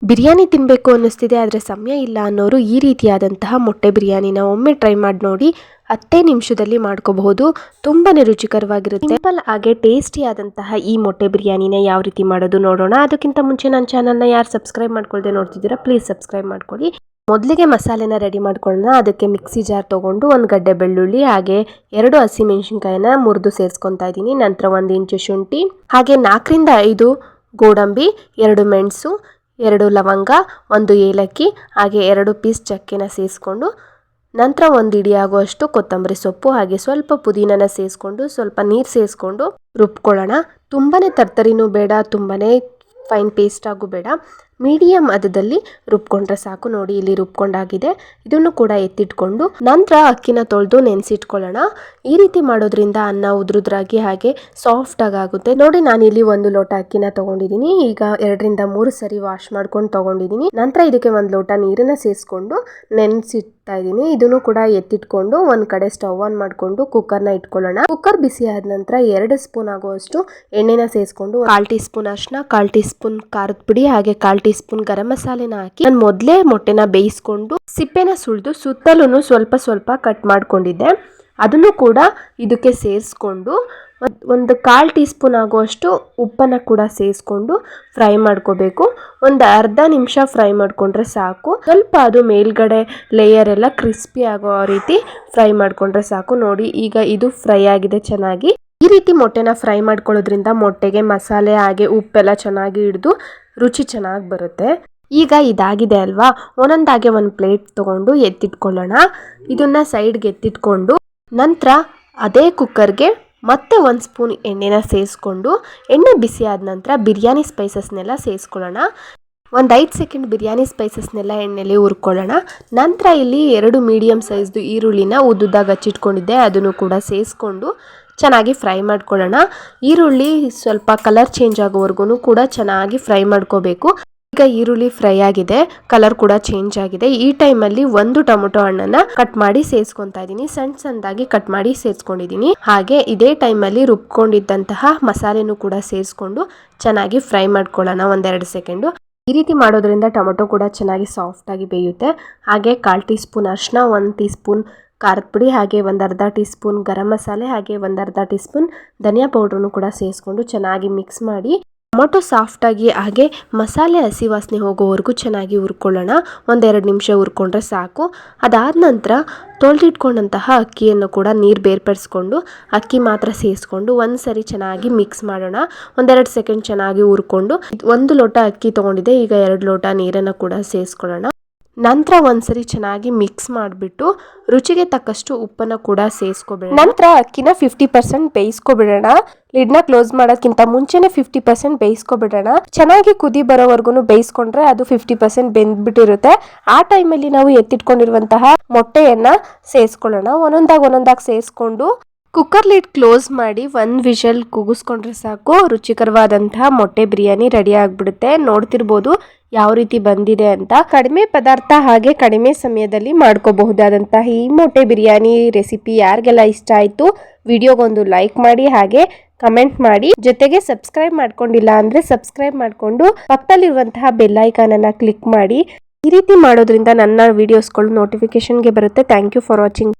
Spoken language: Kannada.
ಬಿರಿಯಾನಿ ತಿನ್ನಬೇಕು ಅನ್ನಿಸ್ತಿದೆ ಆದರೆ ಸಮಯ ಇಲ್ಲ ಅನ್ನೋರು ಈ ರೀತಿಯಾದಂತಹ ಮೊಟ್ಟೆ ಬಿರಿಯಾನಿನ ಒಮ್ಮೆ ಟ್ರೈ ಮಾಡಿ ನೋಡಿ. 10 ನಿಮಿಷದಲ್ಲಿ ಮಾಡ್ಕೋಬಹುದು. ತುಂಬಾನೇ ರುಚಿಕರವಾಗಿರುತ್ತೆ. ಸಿಂಪಲ್ ಹಾಗೆ ಟೇಸ್ಟಿ ಆದಂತಹ ಈ ಮೊಟ್ಟೆ ಬಿರಿಯಾನಿನ ಯಾವ ರೀತಿ ಮಾಡೋದು ನೋಡೋಣ. ಅದಕ್ಕಿಂತ ಮುಂಚೆ ನನ್ನ ಚಾನಲ್ನ ಯಾರು ಸಬ್ಸ್ಕ್ರೈಬ್ ಮಾಡ್ಕೊಳ್ದೆ ನೋಡ್ತಿದ್ದೀರಾ ಪ್ಲೀಸ್ ಸಬ್ಸ್ಕ್ರೈಬ್ ಮಾಡ್ಕೊಳ್ಳಿ. ಮೊದಲಿಗೆ ಮಸಾಲೆನ ರೆಡಿ ಮಾಡ್ಕೊಳ್ಳೋಣ. ಅದಕ್ಕೆ ಮಿಕ್ಸಿ ಜಾರ್ ತೊಗೊಂಡು 1 ಗಡ್ಡೆ ಬೆಳ್ಳುಳ್ಳಿ ಹಾಗೆ 2 ಹಸಿಮೆಣಸಿನಕಾಯಿನ ಮುರಿದು ಸೇರಿಸ್ಕೊತಾ ಇದ್ದೀನಿ. ನಂತರ 1 ಇಂಚು ಶುಂಠಿ ಹಾಗೆ 4 ರಿಂದ 5 ಗೋಡಂಬಿ, 2 ಮೆಣಸು, 2 ಲವಂಗ, 1 ಏಲಕ್ಕಿ ಹಾಗೆ 2 ಪೀಸ್ ಚಕ್ಕೆನ ಸೇರಿಸ್ಕೊಂಡು ನಂತರ 1 ಇಡಿ ಆಗುವಷ್ಟು ಕೊತ್ತಂಬರಿ ಸೊಪ್ಪು ಹಾಗೆ ಸ್ವಲ್ಪ ಪುದೀನನ ಸೇರಿಸ್ಕೊಂಡು ಸ್ವಲ್ಪ ನೀರು ಸೇರಿಸ್ಕೊಂಡು ರುಬ್ಕೊಳ್ಳೋಣ. ತುಂಬಾನೇ ತರ್ತರಿನೂ ಬೇಡ, ತುಂಬಾನೇ ಫೈನ್ ಪೇಸ್ಟ್ ಆಗು ಬೇಡ, ಮೀಡಿಯಂ ಹದದಲ್ಲಿ ರುಬ್ಕೊಂಡ್ರೆ ಸಾಕು. ನೋಡಿ ಇಲ್ಲಿ ರುಬ್ಕೊಂಡಾಗಿದೆ. ಇದನ್ನು ಕೂಡ ಎತ್ತಿಟ್ಕೊಂಡು ನಂತರ ಅಕ್ಕಿನ ತೊಳೆದು ನೆನೆಸಿಟ್ಕೊಳ್ಳೋಣ. ಈ ರೀತಿ ಮಾಡೋದ್ರಿಂದ ಅನ್ನ ಉದ್ರುದ್ರಾಗಿ ಹಾಗೆ ಸಾಫ್ಟ್ ಆಗುತ್ತೆ. ನೋಡಿ ನಾನಿಲ್ಲಿ 1 ಲೋಟ ಅಕ್ಕಿನ ತಗೊಂಡಿದ್ದೀನಿ. ಈಗ 2 ರಿಂದ 3 ಸರಿ ವಾಶ್ ಮಾಡ್ಕೊಂಡು ತಗೊಂಡಿದ್ದೀನಿ. ನಂತರ ಇದಕ್ಕೆ 1 ಲೋಟ ನೀರನ್ನ ಸೇರಿಸ್ಕೊಂಡು ನೆನೆಸಿಡ್ತಾ ಇದ್ದೀನಿ. ಇದನ್ನು ಕೂಡ ಎತ್ತಿಟ್ಕೊಂಡು ಒಂದ್ ಕಡೆ ಸ್ಟವ್ ಆನ್ ಮಾಡ್ಕೊಂಡು ಕುಕ್ಕರ್ನ ಇಟ್ಕೊಳ್ಳೋಣ. ಕುಕ್ಕರ್ ಬಿಸಿ ಆದ ನಂತರ 2 ಸ್ಪೂನ್ ಆಗುವಷ್ಟು ಎಣ್ಣೆನ ಸೇರಿಸ್ಕೊಂಡು 1/4 ಟೀ ಸ್ಪೂನ್ ಅರಿಶಿನ, 1/4 ಟೀ ಸ್ಪೂನ್ ಖಾರದ ಪುಡಿ ಹಾಗೆ 1/4 ಟೀ ಸ್ಪೂನ್ ಗರಂ ಮಸಾಲೆನ ಹಾಕಿ ನಾನು ಮೊದಲೇ ಮೊಟ್ಟೆನ ಬೇಯಿಸ್ಕೊಂಡು ಸಿಪ್ಪೆನ ಸುಳಿದು ಸುತ್ತಲೂ ಸ್ವಲ್ಪ ಸ್ವಲ್ಪ ಕಟ್ ಮಾಡ್ಕೊಂಡಿದ್ದೆ. ಅದನ್ನು ಕೂಡ ಇದಕ್ಕೆ ಸೇರಿಸ್ಕೊಂಡು 1/4 ಟೀ ಸ್ಪೂನ್ ಆಗುವಷ್ಟು ಉಪ್ಪನ್ನು ಕೂಡ ಸೇರಿಸ್ಕೊಂಡು ಫ್ರೈ ಮಾಡ್ಕೋಬೇಕು. ಒಂದು ಅರ್ಧ ನಿಮಿಷ ಫ್ರೈ ಮಾಡ್ಕೊಂಡ್ರೆ ಸಾಕು. ಸ್ವಲ್ಪ ಅದು ಮೇಲ್ಗಡೆ ಲೇಯರ್ ಎಲ್ಲ ಕ್ರಿಸ್ಪಿ ಆಗೋ ರೀತಿ ಫ್ರೈ ಮಾಡ್ಕೊಂಡ್ರೆ ಸಾಕು. ನೋಡಿ ಈಗ ಇದು ಫ್ರೈ ಆಗಿದೆ ಚೆನ್ನಾಗಿ. ಈ ರೀತಿ ಮೊಟ್ಟೆನ ಫ್ರೈ ಮಾಡ್ಕೊಳ್ಳೋದ್ರಿಂದ ಮೊಟ್ಟೆಗೆ ಮಸಾಲೆ ಹಾಗೆ ಉಪ್ಪೆಲ್ಲ ಚೆನ್ನಾಗಿ ಹಿಡಿದು ರುಚಿ ಚೆನ್ನಾಗಿ ಬರುತ್ತೆ. ಈಗ ಇದಾಗಿದೆ ಅಲ್ವಾ, ಒಂದೊಂದಾಗೆ 1 ಪ್ಲೇಟ್ ತಗೊಂಡು ಎತ್ತಿಟ್ಕೊಳ್ಳೋಣ. ಇದನ್ನ ಸೈಡ್ಗೆ ಎತ್ತಿಟ್ಕೊಂಡು ನಂತರ ಅದೇ ಕುಕ್ಕರ್ಗೆ ಮತ್ತೆ 1 ಸ್ಪೂನ್ ಎಣ್ಣೆನ ಸೇರಿಸ್ಕೊಂಡು ಎಣ್ಣೆ ಬಿಸಿ ಆದ ನಂತರ ಬಿರಿಯಾನಿ ಸ್ಪೈಸಸ್ನೆಲ್ಲ ಸೇರಿಸ್ಕೊಳ್ಳೋಣ. 5 ಸೆಕೆಂಡ್ ಬಿರಿಯಾನಿ ಸ್ಪೈಸಸ್ನೆಲ್ಲ ಎಣ್ಣೆಲಿ ಹುರ್ಕೊಳ್ಳೋಣ. ನಂತರ ಇಲ್ಲಿ 2 ಮೀಡಿಯಂ ಸೈಜ್ದು ಈರುಳ್ಳಿನ ಉದ್ದುದಾಗಿ ಹಚ್ಚಿಟ್ಕೊಂಡಿದ್ದೆ, ಅದನ್ನು ಕೂಡ ಸೇರಿಸ್ಕೊಂಡು ಚೆನ್ನಾಗಿ ಫ್ರೈ ಮಾಡ್ಕೊಳ್ಳೋಣ. ಈರುಳ್ಳಿ ಸ್ವಲ್ಪ ಕಲರ್ ಚೇಂಜ್ ಆಗೋವರೆಗೂ ಕೂಡ ಚೆನ್ನಾಗಿ ಫ್ರೈ ಮಾಡ್ಕೋಬೇಕು. ಈಗ ಈರುಳ್ಳಿ ಫ್ರೈ ಆಗಿದೆ, ಕಲರ್ ಕೂಡ ಚೇಂಜ್ ಆಗಿದೆ. ಈ ಟೈಮಲ್ಲಿ 1 ಟೊಮೊಟೊ ಹಣ್ಣನ್ನ ಕಟ್ ಮಾಡಿ ಸೇರಿಸ್ಕೊತಾ ಇದ್ದೀನಿ. ಸಣ್ಣದಾಗಿ ಕಟ್ ಮಾಡಿ ಸೇರಿಸ್ಕೊಂಡಿದ್ದೀನಿ. ಹಾಗೆ ಇದೇ ಟೈಮಲ್ಲಿ ರುಬ್ಕೊಂಡಿದ್ದಂತಹ ಮಸಾಲೆನೂ ಕೂಡ ಸೇರಿಸ್ಕೊಂಡು ಚೆನ್ನಾಗಿ ಫ್ರೈ ಮಾಡ್ಕೊಳ್ಳೋಣ 1-2 ಸೆಕೆಂಡು. ಈ ರೀತಿ ಮಾಡೋದ್ರಿಂದ ಟೊಮೊಟೊ ಕೂಡ ಚೆನ್ನಾಗಿ ಸಾಫ್ಟ್ ಆಗಿ ಬೇಯುತ್ತೆ. ಹಾಗೆ 1/4 ಟೀ ಸ್ಪೂನ್ ಅರಿಶಿನ, 1 ಟೀ ಸ್ಪೂನ್ ಖಾರದ ಪುಡಿ ಹಾಗೆ 1/2 ಟೀ ಸ್ಪೂನ್ ಗರಂ ಮಸಾಲೆ ಹಾಗೆ 1/2 ಟೀ ಸ್ಪೂನ್ ಧನಿಯಾ ಪೌಡ್ರನ್ನು ಕೂಡ ಸೇರಿಸ್ಕೊಂಡು ಚೆನ್ನಾಗಿ ಮಿಕ್ಸ್ ಮಾಡಿ ಟೊಮೊಟೊ ಸಾಫ್ಟ್ ಆಗಿ ಹಾಗೆ ಮಸಾಲೆ ಹಸಿ ವಾಸನೆ ಹೋಗೋವರೆಗೂ ಚೆನ್ನಾಗಿ ಹುರ್ಕೊಳ್ಳೋಣ. 1-2 ನಿಮಿಷ ಹುರ್ಕೊಂಡ್ರೆ ಸಾಕು. ಅದಾದ ನಂತರ ತೊಳೆದಿಟ್ಕೊಂಡಂತಹ ಅಕ್ಕಿಯನ್ನು ಕೂಡ ನೀರು ಬೇರ್ಪಡಿಸ್ಕೊಂಡು ಅಕ್ಕಿ ಮಾತ್ರ ಸೇರಿಸ್ಕೊಂಡು ಒಂದ್ಸರಿ ಚೆನ್ನಾಗಿ ಮಿಕ್ಸ್ ಮಾಡೋಣ. 1-2 ಸೆಕೆಂಡ್ ಚೆನ್ನಾಗಿ ಹುರ್ಕೊಂಡು 1 ಲೋಟ ಅಕ್ಕಿ ತೊಗೊಂಡಿದ್ದೆ, ಈಗ 2 ಲೋಟ ನೀರನ್ನು ಕೂಡ ಸೇರಿಸ್ಕೊಳ್ಳೋಣ. ನಂತರ ಒಂದ್ಸರಿ ಚೆನ್ನಾಗಿ ಮಿಕ್ಸ್ ಮಾಡಿಬಿಟ್ಟು ರುಚಿಗೆ ತಕ್ಕಷ್ಟು ಉಪ್ಪನ್ನು ಕೂಡ ಸೇರಿಸ್ಕೊಬೇಡ. ನಂತರ ಅಕ್ಕಿನ 50% ಬೇಯಿಸ್ಕೊಬಿಡೋಣ. ಲಿಡ್ನ ಕ್ಲೋಸ್ ಮಾಡೋಕ್ಕಿಂತ ಮುಂಚೆನೆ 50% ಬೇಯಿಸ್ಕೊಬಿಡೋಣ. ಚೆನ್ನಾಗಿ ಕುದಿ ಬರೋವರೆಗೂ ಬೇಯಿಸ್ಕೊಂಡ್ರೆ ಅದು 50% ಬೆಂದ್ಬಿಟ್ಟಿರುತ್ತೆ. ಆ ಟೈಮಲ್ಲಿ ನಾವು ಎತ್ತಿಟ್ಕೊಂಡಿರುವಂತಹ ಮೊಟ್ಟೆಯನ್ನ ಸೇರಿಸ್ಕೊಳ್ಳೋಣ. ಒಂದೊಂದಾಗಿ ಸೇರಿಸ್ಕೊಂಡು ಕುಕ್ಕರ್ ಲಿಡ್ ಕ್ಲೋಸ್ ಮಾಡಿ 1 ವಿಷಲ್ ಕೂಗಿಸ್ಕೊಂಡ್ರೆ ಸಾಕು. ರುಚಿಕರವಾದಂತಹ ಮೊಟ್ಟೆ ಬಿರಿಯಾನಿ ರೆಡಿ ಆಗಿಬಿಡುತ್ತೆ. ನೋಡ್ತಿರ್ಬೋದು ಯಾವ ರೀತಿ ಬಂದಿದೆ ಅಂತ. ಕಡಿಮೆ ಪದಾರ್ಥ ಹಾಗೆ ಕಡಿಮೆ ಸಮಯದಲ್ಲಿ ಮಾಡ್ಕೋಬಹುದಾದಂತಹ ಈ ಮೊಟ್ಟೆ ಬಿರಿಯಾನಿ ರೆಸಿಪಿ ಯಾರಿಗೆಲ್ಲ ಇಷ್ಟ ಆಯಿತು ವಿಡಿಯೋಗೊಂದು ಲೈಕ್ ಮಾಡಿ ಹಾಗೆ ಕಮೆಂಟ್ ಮಾಡಿ. ಜೊತೆಗೆ ಸಬ್ಸ್ಕ್ರೈಬ್ ಮಾಡ್ಕೊಂಡಿಲ್ಲ ಅಂದರೆ ಸಬ್ಸ್ಕ್ರೈಬ್ ಮಾಡಿಕೊಂಡು ಪಕ್ಕದಲ್ಲಿರುವಂತಹ ಬೆಲ್ ಐಕಾನನ್ನು ಕ್ಲಿಕ್ ಮಾಡಿ. ಈ ರೀತಿ ಮಾಡೋದ್ರಿಂದ ನನ್ನ ವಿಡಿಯೋಸ್ಗಳು ನೋಟಿಫಿಕೇಶನ್ಗೆ ಬರುತ್ತೆ. Thank you for watching.